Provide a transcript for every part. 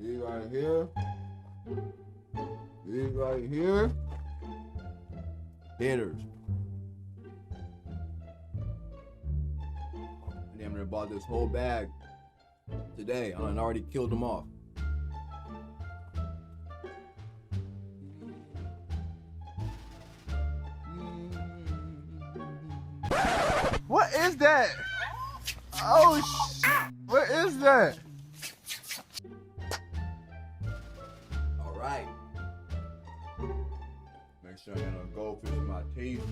These right here. These right here. Hitters. I damn near bought this whole bag today. I already killed them off. What is that? Oh, what is that? All right. Make sure I got no goldfish in my teeth.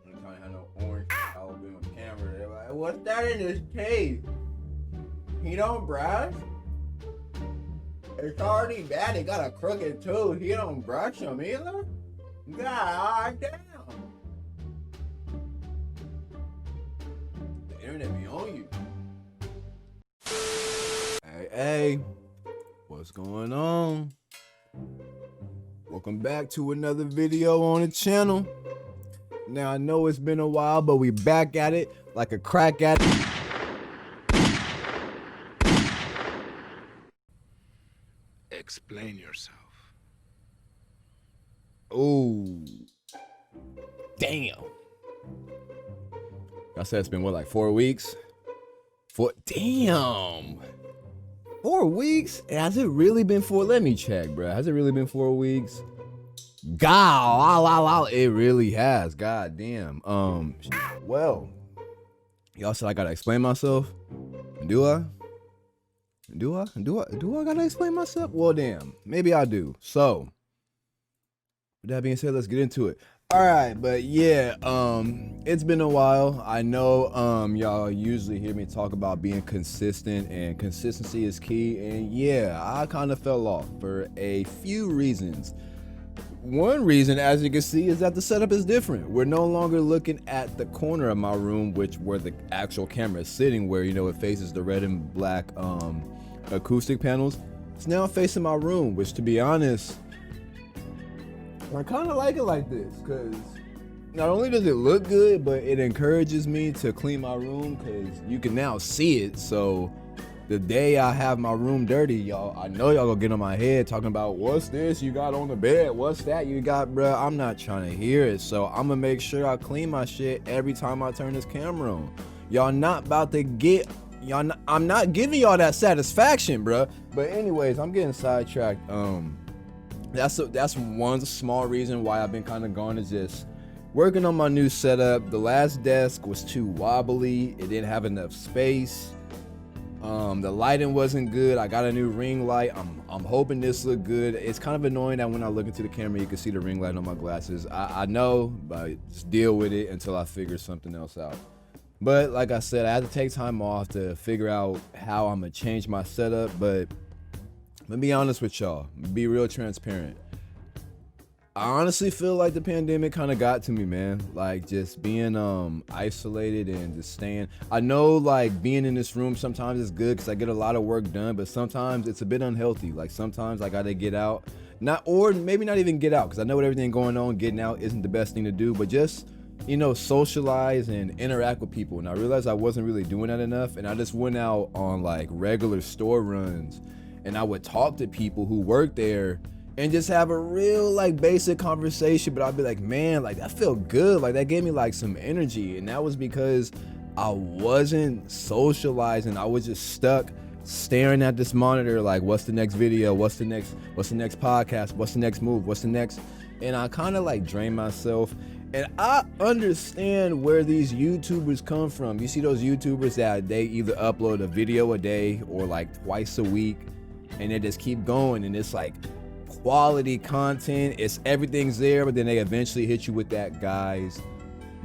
I'm trying to have no orange all over my camera. They're like, what's that in his teeth? He don't brush? It's already bad. He got a crooked tooth. He don't brush him either? God damn. The internet be on you. Hey, what's going on? Welcome back to another video on the channel. Now I know it's been a while, but we back at it like a crack at it. Explain yourself. Ooh. Damn. I said it's been what, like 4 weeks? Damn. 4 weeks? Has it really been 4? Let me check, bro. Has it really been 4 weeks? God, it really has. God damn. Well, y'all said I gotta explain myself. Do I? Do I gotta explain myself? Well, damn. Maybe I do. So, with that being said, let's get into it. All right, but yeah, it's been a while. I know y'all usually hear me talk about being consistent, and consistency is key. And yeah, I kind of fell off for a few reasons. One reason, as you can see, is that the setup is different. We're no longer looking at the corner of my room, where the actual camera is sitting, where, you know, it faces the red and black acoustic panels. It's now facing my room, which, to be honest, I kind of like it like this, because not only does it look good, but it encourages me to clean my room, because you can now see it. So the day I have my room dirty, y'all, I know y'all gonna get on my head talking about, what's this you got on the bed? What's that you got, bruh? I'm not trying to hear it. So I'm gonna make sure I clean my shit every time I turn this camera on. Y'all not about to get, I'm not giving y'all that satisfaction, bruh. But anyways, I'm getting sidetracked. That's one small reason why I've been kind of gone, is just working on my new setup. The last desk was too wobbly. It didn't have enough space. The lighting wasn't good. I got a new ring light. I'm hoping this look good. It's kind of annoying that when I look into the camera, you can see the ring light on my glasses. I know, but just deal with it until I figure something else out. But like I said, I had to take time off to figure out how I'm gonna change my setup. But let me be honest with y'all, be real transparent. I honestly feel like the pandemic kind of got to me, man. Like, just being isolated and just staying. I know, like, being in this room sometimes is good because I get a lot of work done, but sometimes it's a bit unhealthy. Like, sometimes I gotta get out, or maybe not even get out, because I know with everything going on, getting out isn't the best thing to do, but just, you know, socialize and interact with people. And I realized I wasn't really doing that enough, and I just went out on like regular store runs, and I would talk to people who work there and just have a real like basic conversation. But I'd be like, man, like that felt good. Like that gave me like some energy. And that was because I wasn't socializing. I was just stuck staring at this monitor like, what's the next video? What's the next podcast? What's the next move? What's the next? And I kind of like drained myself. And I understand where these YouTubers come from. You see those YouTubers that they either upload a video a day or like twice a week, and they just keep going, and it's like quality content, it's everything's there, but then they eventually hit you with that, guys,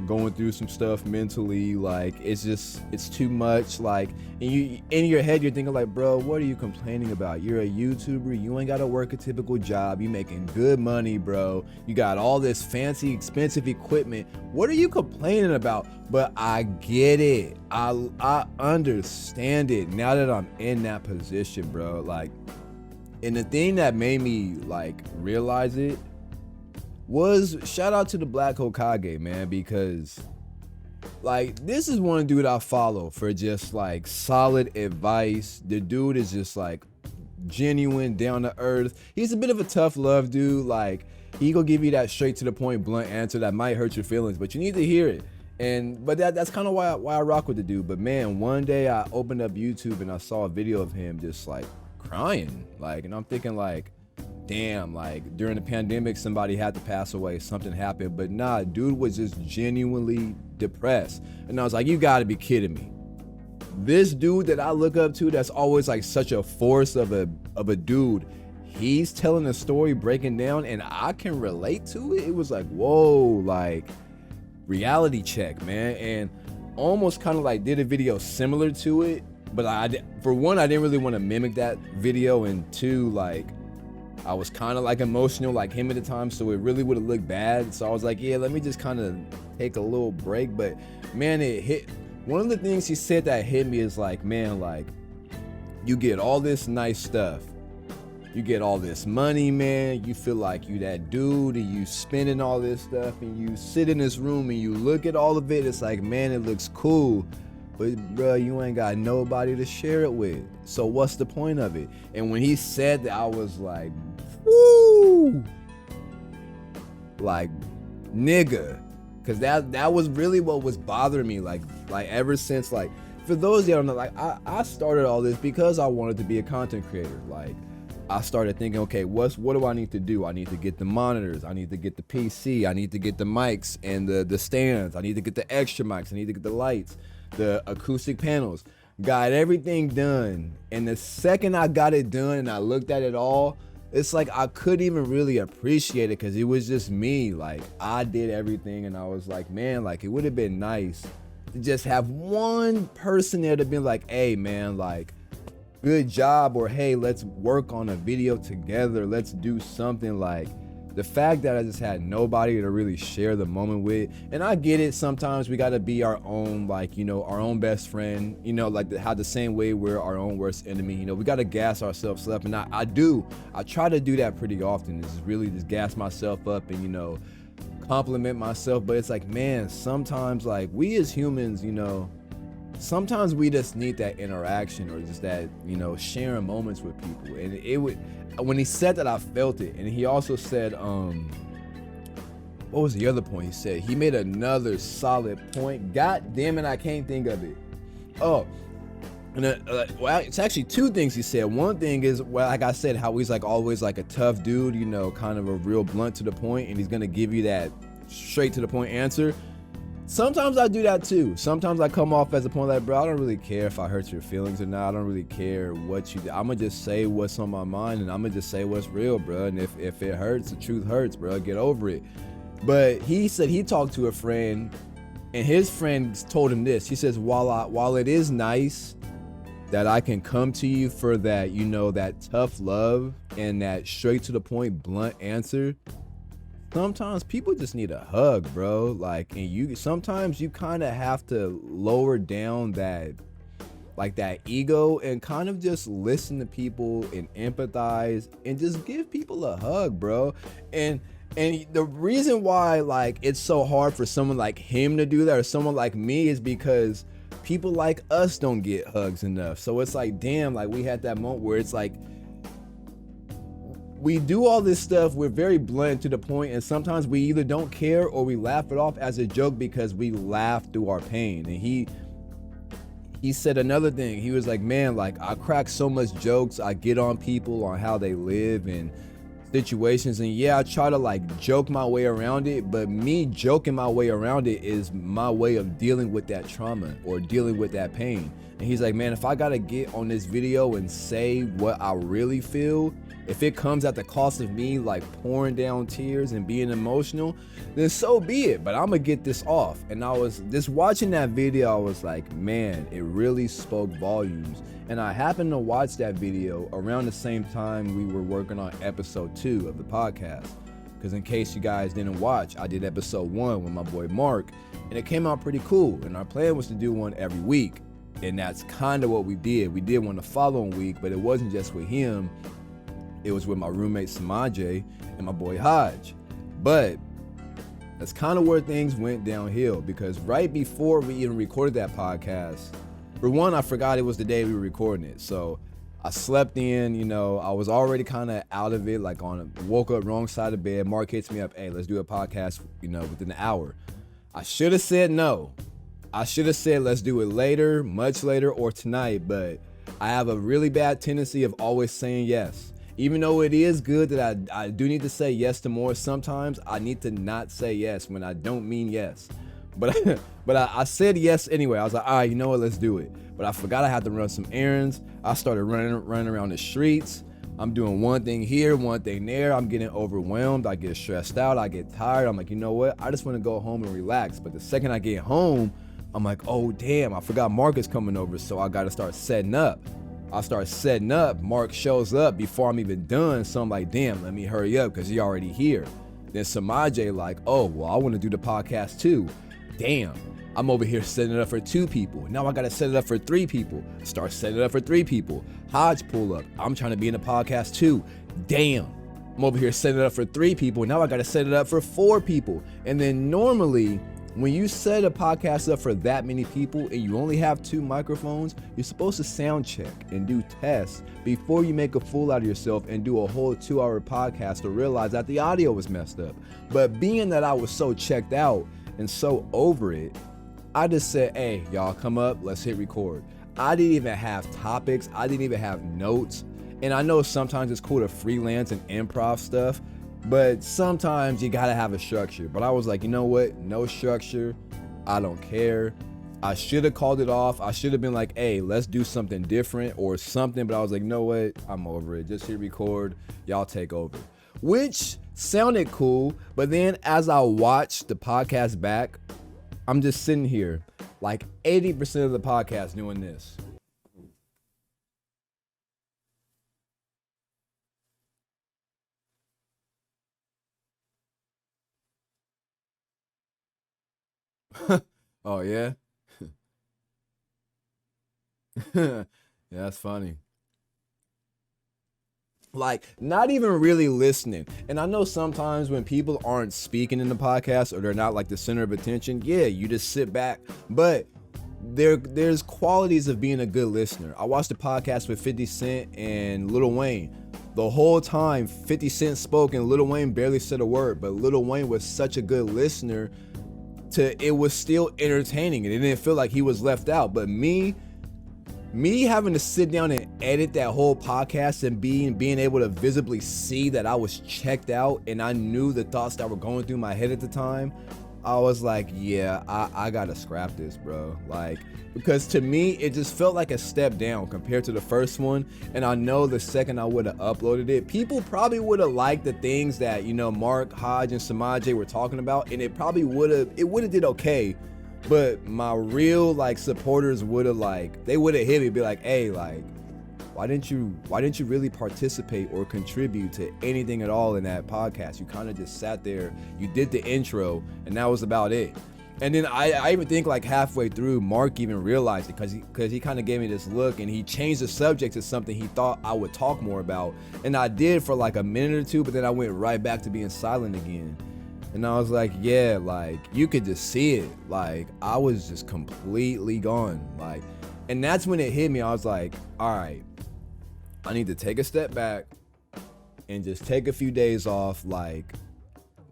going through some stuff mentally, like it's too much. Like, and you in your head you're thinking like, bro, what are you complaining about? You're a YouTuber, you ain't gotta work a typical job, you making good money, bro, you got all this fancy expensive equipment, what are you complaining about? But I get it, I understand it now that I'm in that position, bro. Like, and the thing that made me like realize it was, shout out to the Black Hokage, man, because Like, this is one dude I follow for just like solid advice. The dude is just like genuine, down to earth. He's a bit of a tough love dude. Like, he gonna give you that straight to the point, blunt answer that might hurt your feelings, but you need to hear it. But that's kind of why I rock with the dude. But man, one day I opened up YouTube and I saw a video of him just like crying, like, and I'm thinking like, damn, like during the pandemic somebody had to pass away, something happened. But nah, dude was just genuinely depressed, and I was like, you gotta be kidding me. This dude that I look up to, that's always like such a force of a dude, he's telling a story, breaking down, and I can relate to it. It was like, whoa, like reality check, man. And almost kind of like did a video similar to it, but for one, I didn't really want to mimic that video, and two, like I was kind of like emotional like him at the time, so it really would have looked bad. So I was like, yeah, let me just kind of take a little break. But man, it hit. One of the things he said that hit me is like, man, like you get all this nice stuff, you get all this money, man, you feel like you that dude, and you spending all this stuff, and you sit in this room and you look at all of it, it's like, man, it looks cool, but bro, you ain't got nobody to share it with, so what's the point of it? And when he said that, I was like, woo, like nigga, because that was really what was bothering me, like ever since, like, for those that don't know, like I started all this because I wanted to be a content creator. Like, I started thinking, okay, what do I need to do? I need to get the monitors, I need to get the PC, I need to get the mics and the stands, I need to get the extra mics, I need to get the lights, the acoustic panels. Got everything done, and the second I got it done and I looked at it all, it's like I couldn't even really appreciate it because it was just me. Like, I did everything, and I was like, man, like it would have been nice to just have one person there to be like, hey man, like good job, or hey, let's work on a video together, let's do something. Like, the fact that I just had nobody to really share the moment with. And I get it, sometimes we gotta be our own, like, you know, our own best friend, you know, like how the same way we're our own worst enemy, you know, we gotta gas ourselves up. And I try to do that pretty often, is really just gas myself up and, you know, compliment myself. But it's like, man, sometimes like we as humans, you know, sometimes we just need that interaction, or just that, you know, sharing moments with people. And it would, when he said that, I felt it. And he also said, what was the other point he said? He made another solid point. God damn it, I can't think of it. Oh, and well, it's actually two things he said. One thing is, well, like I said, how he's like always like a tough dude, you know, kind of a real blunt to the point, and he's gonna give you that straight to the point answer. Sometimes I do that too. Sometimes I come off as a point like, bro, I don't really care if I hurt your feelings or not. I don't really care what you do. I'm gonna just say what's on my mind, and I'm gonna just say what's real, bro. And if it hurts, the truth hurts, bro. Get over it. But he said he talked to a friend, and his friend told him this. He says, while it is nice that I can come to you for that, you know, that tough love and that straight to the point, blunt answer, sometimes people just need a hug, bro. Like, and sometimes you kind of have to lower down that, like, that ego, and kind of just listen to people and empathize and just give people a hug, bro. And the reason why, like, it's so hard for someone like him to do that, or someone like me, is because people like us don't get hugs enough. So it's like, damn, like we had that moment where it's like, we do all this stuff, we're very blunt to the point, and sometimes we either don't care or we laugh it off as a joke because we laugh through our pain. And he said another thing. He was like, man, like I crack so much jokes, I get on people on how they live and situations, and yeah, I try to like joke my way around it, but me joking my way around it is my way of dealing with that trauma or dealing with that pain. And he's like, man, if I gotta get on this video and say what I really feel, if it comes at the cost of me like pouring down tears and being emotional, then so be it, but I'm gonna get this off. And I was just watching that video, I was like, man, it really spoke volumes. And I happened to watch that video around the same time we were working on episode 2 of the podcast. Because in case you guys didn't watch, I did episode 1 with my boy Mark, and it came out pretty cool. And our plan was to do one every week. And that's kind of what we did. We did one the following week, but it wasn't just with him. It was with my roommate Samaje and my boy Hodge. But That's kind of where things went downhill, because right before we even recorded that podcast, for one, I forgot it was the day we were recording it. So I slept in, you know, I was already kind of out of it, like woke up wrong side of bed. Mark hits me up, hey, let's do a podcast, you know, within an hour. I should have said no. I should have said, let's do it later, much later, or tonight. But I have a really bad tendency of always saying yes. Even though it is good that I do need to say yes to more, sometimes I need to not say yes when I don't mean yes. But I said yes anyway. I was like, all right, you know what, let's do it. But I forgot I had to run some errands. I started running around the streets. I'm doing one thing here, one thing there. I'm getting overwhelmed. I get stressed out. I get tired. I'm like, you know what? I just want to go home and relax. But the second I get home, I'm like, oh, damn, I forgot Mark is coming over. So I got to start setting up. I start setting up. Mark shows up before I'm even done. So I'm like, damn, let me hurry up because he's already here. Then Samaje like, oh, well, I want to do the podcast too. Damn, I'm over here setting it up for 2 people. Now I got to set it up for 3 people. Start setting it up for 3 people. Hodge pull up. I'm trying to be in the podcast too. Damn, I'm over here setting it up for 3 people. Now I got to set it up for 4 people. And then normally, when you set a podcast up for that many people and you only have 2 microphones, you're supposed to sound check and do tests before you make a fool out of yourself and do a whole 2-hour podcast to realize that the audio was messed up. But being that I was so checked out and so over it, I just said, hey, y'all come up, let's hit record. I didn't even have topics. I didn't even have notes. And I know sometimes it's cool to freelance and improv stuff, but sometimes you gotta have a structure. But I was like, you know what? No structure. I don't care. I should have called it off. I should have been like, hey, let's do something different or something. But I was like, you know what? I'm over it. Just hit record. Y'all take over. Which sounded cool. But then as I watched the podcast back, I'm just sitting here like 80% of the podcast doing this. Oh, yeah? Yeah, that's funny. Like, not even really listening. And I know sometimes when people aren't speaking in the podcast or they're not like the center of attention, yeah, you just sit back. But there's qualities of being a good listener. I watched a podcast with 50 Cent and Lil Wayne. The whole time 50 Cent spoke and Lil Wayne barely said a word, but Lil Wayne was such a good listener it was still entertaining and it didn't feel like he was left out. But me having to sit down and edit that whole podcast and being able to visibly see that I was checked out and I knew the thoughts that were going through my head at the time, I was like, yeah, I gotta scrap this, bro. Like, because to me, it just felt like a step down compared to the first one. And I know the second I would have uploaded it, people probably would have liked the things that, you know, Mark, Hodge, and Samaje were talking about. And it probably would have did okay. But my real like supporters would have they would have hit me, be like, hey, like, why didn't you really participate or contribute to anything at all in that podcast? You kind of just sat there, you did the intro, and that was about it. And then I even think like halfway through, Mark even realized it because he kind of gave me this look and he changed the subject to something he thought I would talk more about. And I did for like a minute or two, but then I went right back to being silent again. And I was like, yeah, like you could just see it. Like I was just completely gone. Like, and that's when it hit me. I was like, all right, I need to take a step back and just take a few days off. Like,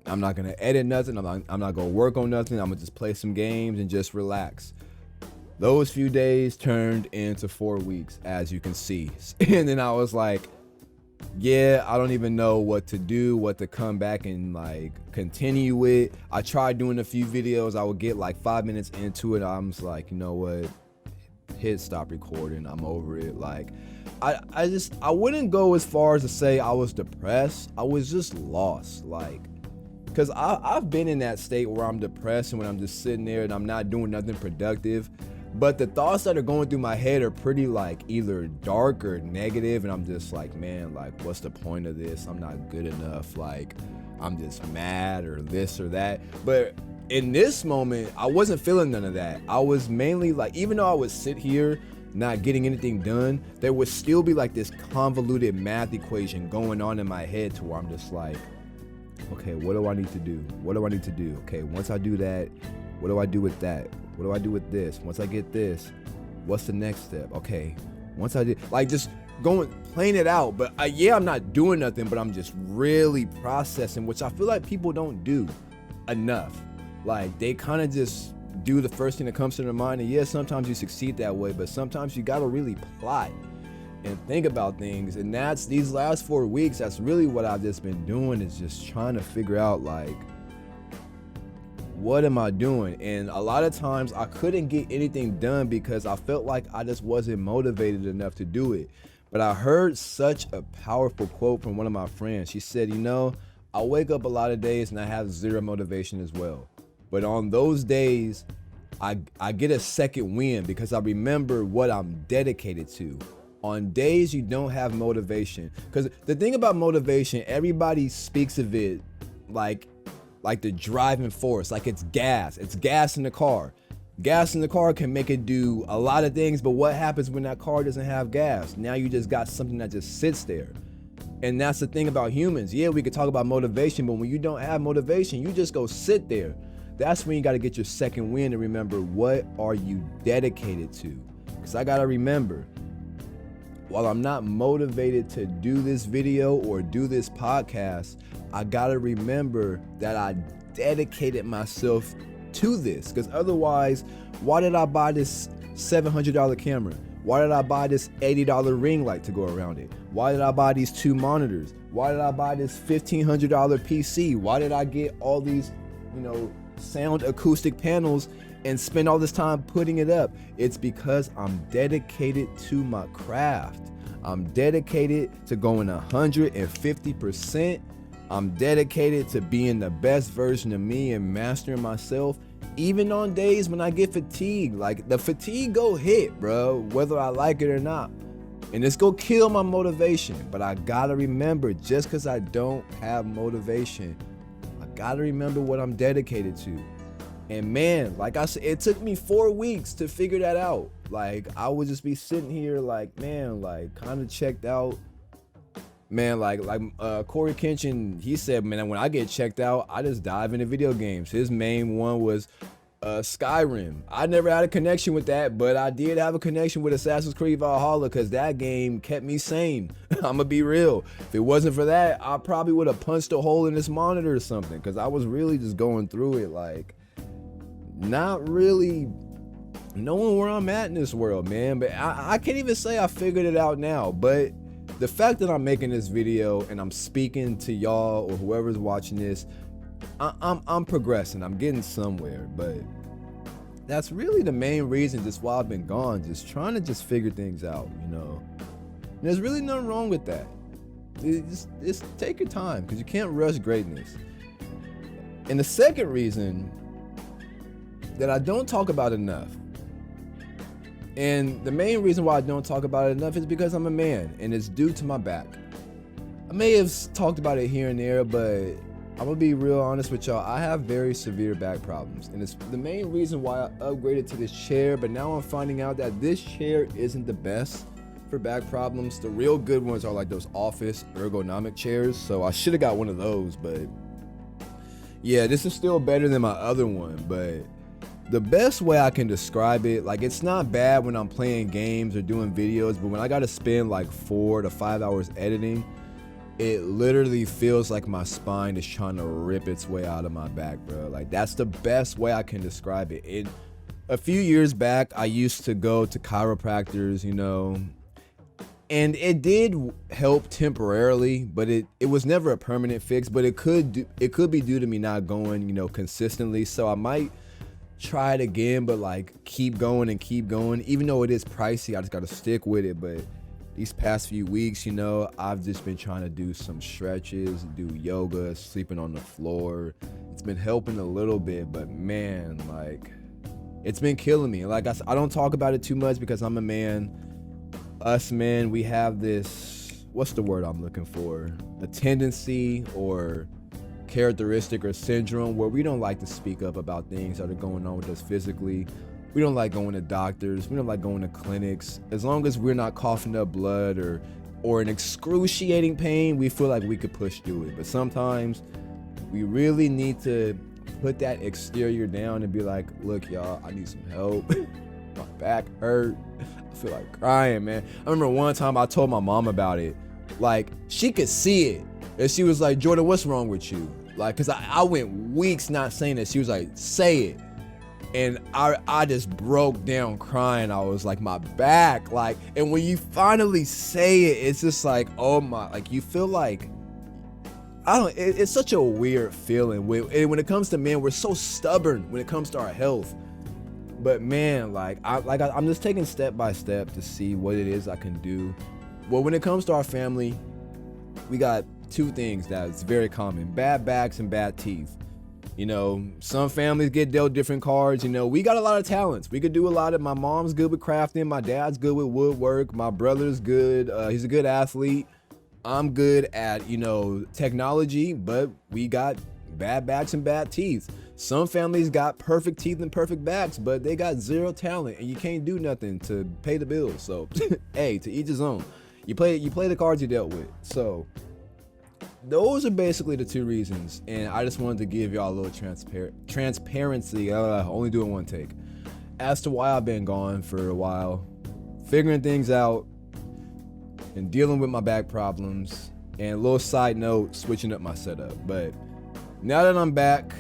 I'm not gonna edit nothing. I'm not gonna work on nothing. I'm gonna just play some games and just relax. Those few days turned into 4 weeks, as you can see. And then I was like, yeah, I don't even know what to do, what to come back and like continue with. I tried doing a few videos. I would get like 5 minutes into it. I'm just like, you know what? Hit stop recording. I'm over it. Like, I wouldn't go as far as to say I was depressed. I was just lost. Like, because I've been in that state where I'm depressed and when I'm just sitting there and I'm not doing nothing productive. But the thoughts that are going through my head are pretty like either dark or negative. And I'm just like, man, like, what's the point of this? I'm not good enough. Like, I'm just mad or this or that. But in this moment, I wasn't feeling none of that. I was mainly like, even though I would sit here not getting anything done, there would still be like this convoluted math equation going on in my head to where I'm just like, Okay, what do I need to do? What do I need to do? Okay, once I do that, what do I do with that? What do I do with this? Once I get this, what's the next step? Okay, once I did, like, just going, playing it out. But yeah, I'm not doing nothing, but I'm just really processing, which I feel like people don't do enough. Like, they kind of just do the first thing that comes to their mind. And yeah, sometimes you succeed that way, but sometimes you got to really plot and think about things. And that's, these last 4 weeks, that's really what I've just been doing, is just trying to figure out, like, what am I doing? And a lot of times I couldn't get anything done because I felt like I just wasn't motivated enough to do it. But I heard such a powerful quote from one of my friends. She said, you know, I wake up a lot of days and I have zero motivation as well. But on those days, I get a second wind because I remember what I'm dedicated to. On days you don't have motivation, because the thing about motivation, everybody speaks of it like the driving force, like it's gas in the car. Gas in the car can make it do a lot of things, but what happens when that car doesn't have gas? Now you just got something that just sits there. And that's the thing about humans. Yeah, we could talk about motivation, but when you don't have motivation, you just go sit there. That's when you got to get your second wind and remember, what are you dedicated to? Because I got to remember, while I'm not motivated to do this video or do this podcast, I gotta remember that I dedicated myself to this. Because otherwise, why did I buy this $700 camera? Why did I buy this $80 ring light to go around it? Why did I buy these 2 monitors? Why did I buy this $1,500 PC? Why did I get all these, sound acoustic panels and spend all this time putting it up? It's because I'm dedicated to my craft. I'm dedicated to going 150%. I'm dedicated to being the best version of me and mastering myself, even on days when I get fatigued. Like, the fatigue go hit, bro, whether I like it or not. And it's gonna kill my motivation. But I gotta remember, just because I don't have motivation, I gotta remember what I'm dedicated to. And man, like I said, it took me 4 weeks to figure that out. Like, I would just be sitting here like, man, like, kind of checked out. Man, like Corey Kenshin, he said, man, when I get checked out, I just dive into video games. His main one was Skyrim. I never had a connection with that, but I did have a connection with Assassin's Creed Valhalla because that game kept me sane. I'm gonna be real. If it wasn't for that, I probably would have punched a hole in this monitor or something, because I was really just going through it, like, not really knowing where I'm at in this world, man. But I can't even say I figured it out now. But the fact that I'm making this video and I'm speaking to y'all or whoever's watching this, I'm progressing. I'm getting somewhere. But that's really the main reason just why I've been gone, just trying to just figure things out, And there's really nothing wrong with that. Just take your time, because you can't rush greatness. And the second reason that I don't talk about enough, and the main reason why I don't talk about it enough, is because I'm a man, and it's due to my back. I may have talked about it here and there, but I'm gonna be real honest with y'all. I have very severe back problems, and it's the main reason why I upgraded to this chair. But now I'm finding out that this chair isn't the best for back problems. The real good ones are like those office ergonomic chairs, so I should have got one of those. But yeah, this is still better than my other one. But the best way I can describe it, like, it's not bad when I'm playing games or doing videos, but when I gotta spend like 4 to 5 hours editing, it literally feels like my spine is trying to rip its way out of my back, bro. Like, that's the best way I can describe it. A few years back, I used to go to chiropractors, and it did help temporarily, but it was never a permanent fix. But it could be due to me not going, consistently. So I might try it again, but like keep going, even though it is pricey. I just got to stick with it. But these past few weeks, I've just been trying to do some stretches, do yoga, sleeping on the floor. It's been helping a little bit, but man, like, it's been killing me. Like I don't talk about it too much because I'm a man. Us men, we have this, what's the word I'm looking for? A tendency or characteristic or syndrome where we don't like to speak up about things that are going on with us physically. We don't like going to doctors. We don't like going to clinics. As long as we're not coughing up blood or in excruciating pain, we feel like we could push through it. But sometimes We really need to put that exterior down and be like, look, y'all, I need some help. My back hurt. I feel like crying, man. I remember one time I told my mom about it. Like, she could see it. And she was like, Jordan, what's wrong with you? Like, cause I went weeks not saying it. She was like, say it. And I just broke down crying. I was like, my back, like, and when you finally say it, it's just like, oh my, like, you feel like, it's such a weird feeling. When it comes to men, we're so stubborn when it comes to our health. But man, I'm just taking step by step to see what it is I can do. Well, when it comes to our family, we got two things that's very common: bad backs and bad teeth. You know, some families get dealt different cards. You know, we got a lot of talents. We could do a lot of, my mom's good with crafting. My dad's good with woodwork. My brother's good. He's a good athlete. I'm good at, you know, technology, but we got bad backs and bad teeth. Some families got perfect teeth and perfect backs, but they got zero talent and you can't do nothing to pay the bills. So, hey, to each his own. You play the cards you dealt with. So, those are basically the two reasons, and I just wanted to give y'all a little transparency. Only doing one take as to why I've been gone for a while, figuring things out and dealing with my back problems. And a little side note, switching up my setup. But now that I'm back,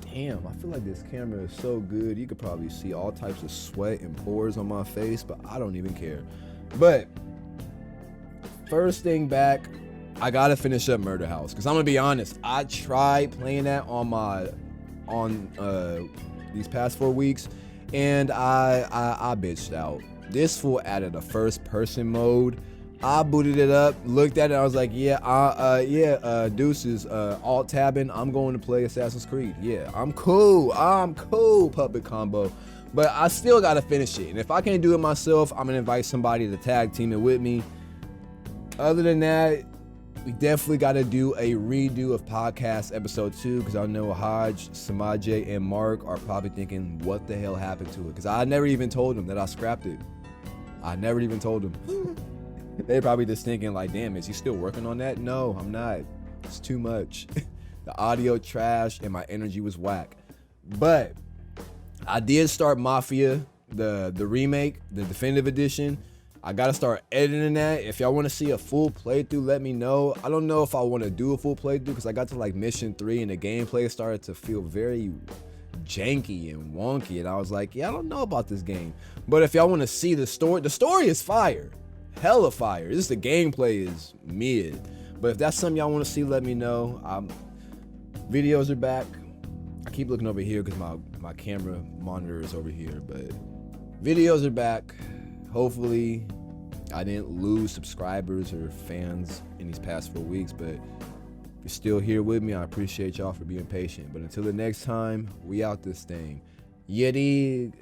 damn, I feel like this camera is so good. You could probably see all types of sweat and pores on my face, but I don't even care. But first thing back, I gotta finish up Murder House, because I'm gonna be honest, I tried playing that on these past 4 weeks, and I bitched out. This fool added a first person mode. I booted it up, looked at it, I was like, deuces, alt tabbing, I'm going to play Assassin's Creed. Yeah, I'm cool, puppet combo. But I still gotta finish it, and if I can't do it myself, I'm gonna invite somebody to tag team it with me. Other than that, we definitely got to do a redo of podcast episode 2, because I know Haj, Samaje, and Mark are probably thinking, what the hell happened to it? Because I never even told them that I scrapped it. I never even told them. They're probably just thinking like, damn, is he still working on that? No, I'm not. It's too much. The audio trash and my energy was whack. But I did start Mafia, the remake, the definitive edition. I gotta start editing that. If y'all want to see a full playthrough, let me know. I don't know if I want to do a full playthrough, because I got to like mission 3 and the gameplay started to feel very janky and wonky, and I was like, yeah, I don't know about this game. But if y'all want to see the story is fire, hella fire. Just the gameplay is mid. But if that's something y'all want to see, let me know. Videos are back. I keep looking over here because my camera monitor is over here, but videos are back. Hopefully I didn't lose subscribers or fans in these past 4 weeks, but if you're still here with me, I appreciate y'all for being patient. But until the next time, we out this thing. Yeah, dig.